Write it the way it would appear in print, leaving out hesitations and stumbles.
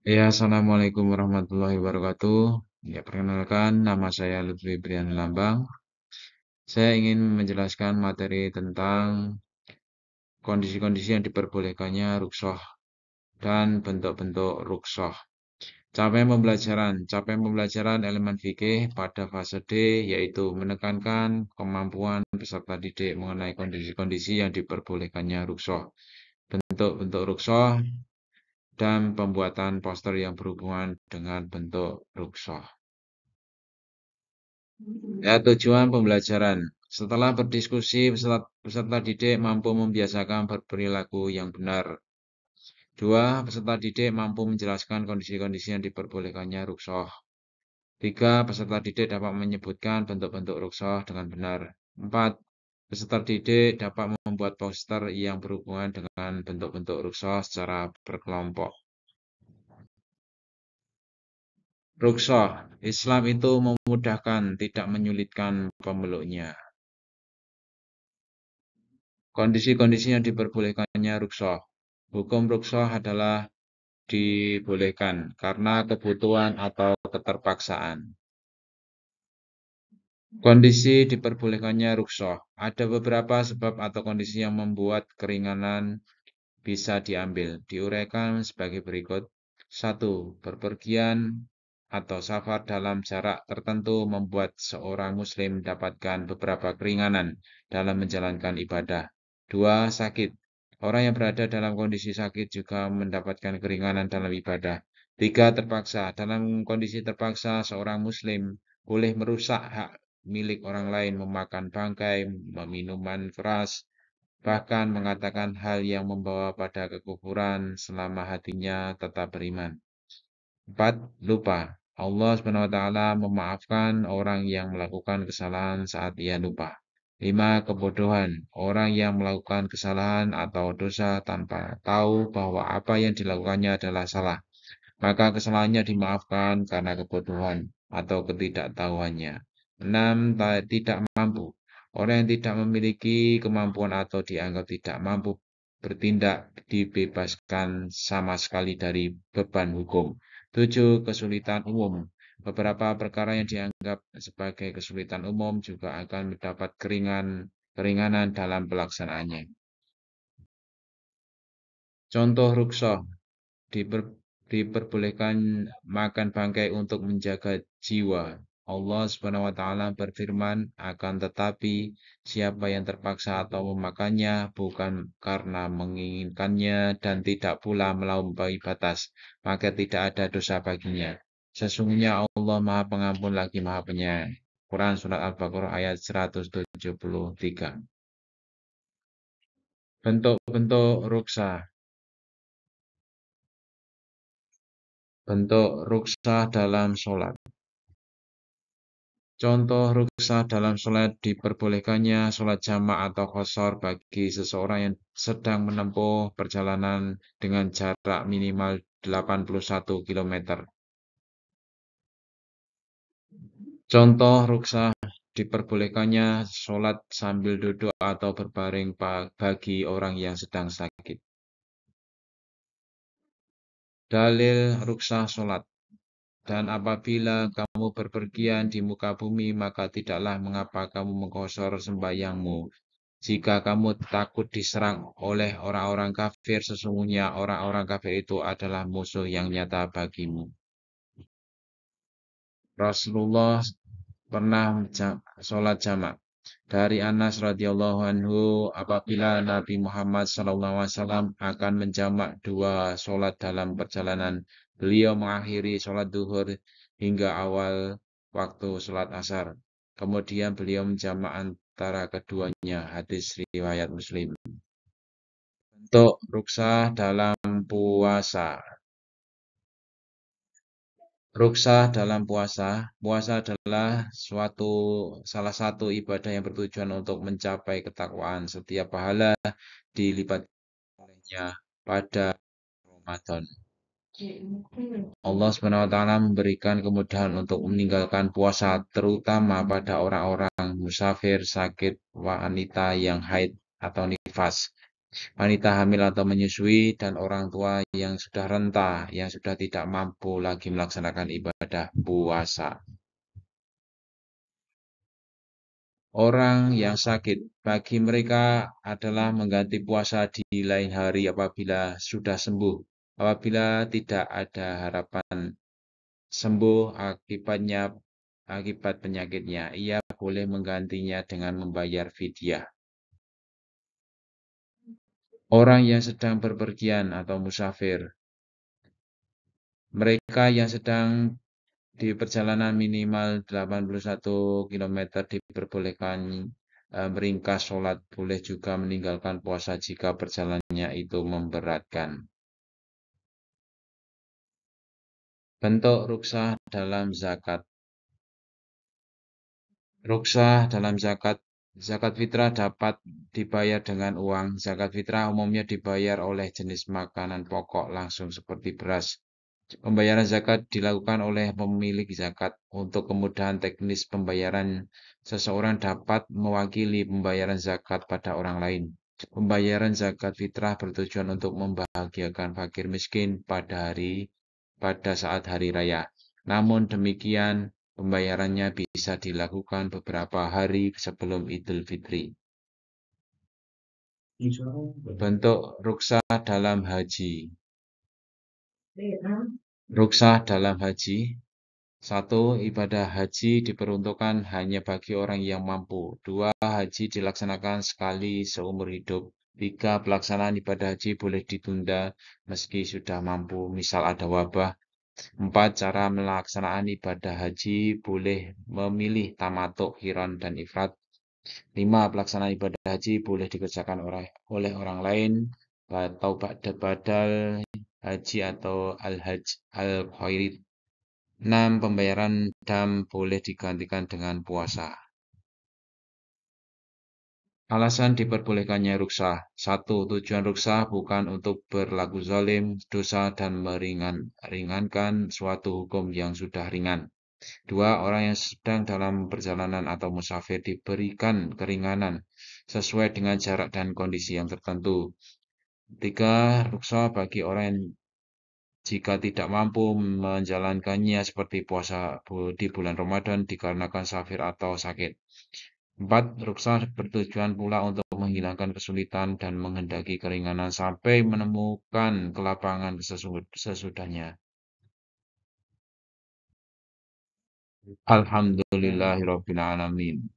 Ya, Assalamualaikum warahmatullahi wabarakatuh. Ya, perkenalkan, nama saya Lutfi Brian Lambang. Saya ingin menjelaskan materi tentang kondisi-kondisi yang diperbolehkannya ruksoh dan bentuk-bentuk ruksoh. Capaian pembelajaran elemen fikih pada fase D yaitu menekankan kemampuan peserta didik mengenai kondisi-kondisi yang diperbolehkannya ruksoh, bentuk-bentuk ruksoh, dan pembuatan poster yang berhubungan dengan bentuk ruksoh. Ya, tujuan pembelajaran. Setelah berdiskusi, peserta didik mampu membiasakan berperilaku yang benar. Dua, peserta didik mampu menjelaskan kondisi-kondisi yang diperbolehkannya ruksoh. Tiga, peserta didik dapat menyebutkan bentuk-bentuk ruksoh dengan benar. Empat, peserta didik dapat membuat poster yang berhubungan dengan bentuk-bentuk ruksoh secara berkelompok. Ruksoh, Islam itu memudahkan, tidak menyulitkan pemeluknya. Kondisi-kondisi yang diperbolehkannya ruksoh. Hukum ruksoh adalah dibolehkan karena kebutuhan atau keterpaksaan. Kondisi diperbolehkannya ruksoh. Ada beberapa sebab atau kondisi yang membuat keringanan bisa diambil. Diuraikan sebagai berikut. 1. Berpergian atau safar dalam jarak tertentu membuat seorang muslim mendapatkan beberapa keringanan dalam menjalankan ibadah. 2. Sakit. Orang yang berada dalam kondisi sakit juga mendapatkan keringanan dalam ibadah. 3. Terpaksa. Dalam kondisi terpaksa, seorang muslim boleh merusak hak milik orang lain, memakan bangkai, minuman keras, bahkan mengatakan hal yang membawa pada kekufuran selama hatinya tetap beriman. 4. Lupa. Allah SWT memaafkan orang yang melakukan kesalahan saat ia lupa. 5. Kebodohan. Orang yang melakukan kesalahan atau dosa tanpa tahu bahwa apa yang dilakukannya adalah salah, maka kesalahannya dimaafkan karena kebodohan atau ketidaktahuannya. 6. Tidak mampu. Orang yang tidak memiliki kemampuan atau dianggap tidak mampu bertindak dibebaskan sama sekali dari beban hukum. 7. Kesulitan umum. Beberapa perkara yang dianggap sebagai kesulitan umum juga akan mendapat keringanan dalam pelaksanaannya. Contoh ruksoh. Diperbolehkan makan bangkai untuk menjaga jiwa. Allah SWT berfirman, akan tetapi siapa yang terpaksa atau memakannya bukan karena menginginkannya dan tidak pula melampaui batas, maka tidak ada dosa baginya. Sesungguhnya Allah Maha Pengampun lagi Maha Penyayang. Quran Surat Al-Baqarah ayat 173. Bentuk-bentuk ruksa. Bentuk ruksa dalam sholat. Contoh ruksah dalam sholat diperbolehkannya sholat jamak atau qashar bagi seseorang yang sedang menempuh perjalanan dengan jarak minimal 81 km. Contoh ruksah diperbolehkannya sholat sambil duduk atau berbaring bagi orang yang sedang sakit. Dalil ruksah sholat. Dan apabila kamu berpergian di muka bumi, maka tidaklah mengapa kamu mengqashar sembahyangmu. Jika kamu takut diserang oleh orang-orang kafir, sesungguhnya orang-orang kafir itu adalah musuh yang nyata bagimu. Rasulullah pernah sholat jamak. Dari Anas radhiyallahu anhu, apabila Nabi Muhammad SAW akan menjamak dua sholat dalam perjalanan, beliau mengakhiri sholat duhur hingga awal waktu sholat asar. Kemudian beliau menjamak antara keduanya, hadis riwayat Muslim. Bentuk ruksah dalam puasa. Ruksah dalam puasa. Puasa adalah salah satu ibadah yang bertujuan untuk mencapai ketakwaan. Setiap pahala dilipat olehnya pada Ramadan. Allah SWT memberikan kemudahan untuk meninggalkan puasa, terutama pada orang-orang musafir, sakit, wanita yang haid atau nifas. wanita hamil atau menyusui, dan orang tua yang sudah renta, yang sudah tidak mampu lagi melaksanakan ibadah puasa. Orang yang sakit, bagi mereka adalah mengganti puasa di lain hari apabila sudah sembuh. Apabila tidak ada harapan sembuh akibat penyakitnya, ia boleh menggantinya dengan membayar fidyah. Orang yang sedang berpergian atau musafir, mereka yang sedang di perjalanan minimal 81 km diperbolehkan meringkas sholat, boleh juga meninggalkan puasa jika perjalanannya itu memberatkan. Bentuk ruksah dalam zakat. Ruksah dalam zakat. Zakat fitrah dapat dibayar dengan uang. Zakat fitrah umumnya dibayar oleh jenis makanan pokok langsung seperti beras. Pembayaran zakat dilakukan oleh pemilik zakat. Untuk kemudahan teknis pembayaran, seseorang dapat mewakili pembayaran zakat pada orang lain. Pembayaran zakat fitrah bertujuan untuk membahagiakan fakir miskin pada saat hari raya. Namun demikian, pembayarannya bisa dilakukan beberapa hari sebelum Idul Fitri. Bentuk ruksah dalam haji. Ruksah dalam haji. 1. Ibadah haji diperuntukkan hanya bagi orang yang mampu. 2. Haji dilaksanakan sekali seumur hidup. 3. Pelaksanaan ibadah haji boleh ditunda meski sudah mampu, misal ada wabah. 4. Cara melaksanaan ibadah haji boleh memilih tamatuk, qiran, dan ifrat. 5. Pelaksanaan ibadah haji boleh dikerjakan oleh orang lain atau badal haji atau al-hajj al-khairid. 6. Pembayaran dam boleh digantikan dengan puasa. Alasan diperbolehkannya ruksah. 1. Tujuan ruksah bukan untuk berlaku zalim, dosa, dan meringankan suatu hukum yang sudah ringan. 2. Orang yang sedang dalam perjalanan atau musafir diberikan keringanan sesuai dengan jarak dan kondisi yang tertentu. 3. Ruksah bagi orang yang jika tidak mampu menjalankannya seperti puasa di bulan Ramadan dikarenakan safir atau sakit. 4. Ruksah bertujuan pula untuk menghilangkan kesulitan dan menghendaki keringanan sampai menemukan kelapangan sesudahnya. Alhamdulillahirrabbilalamin.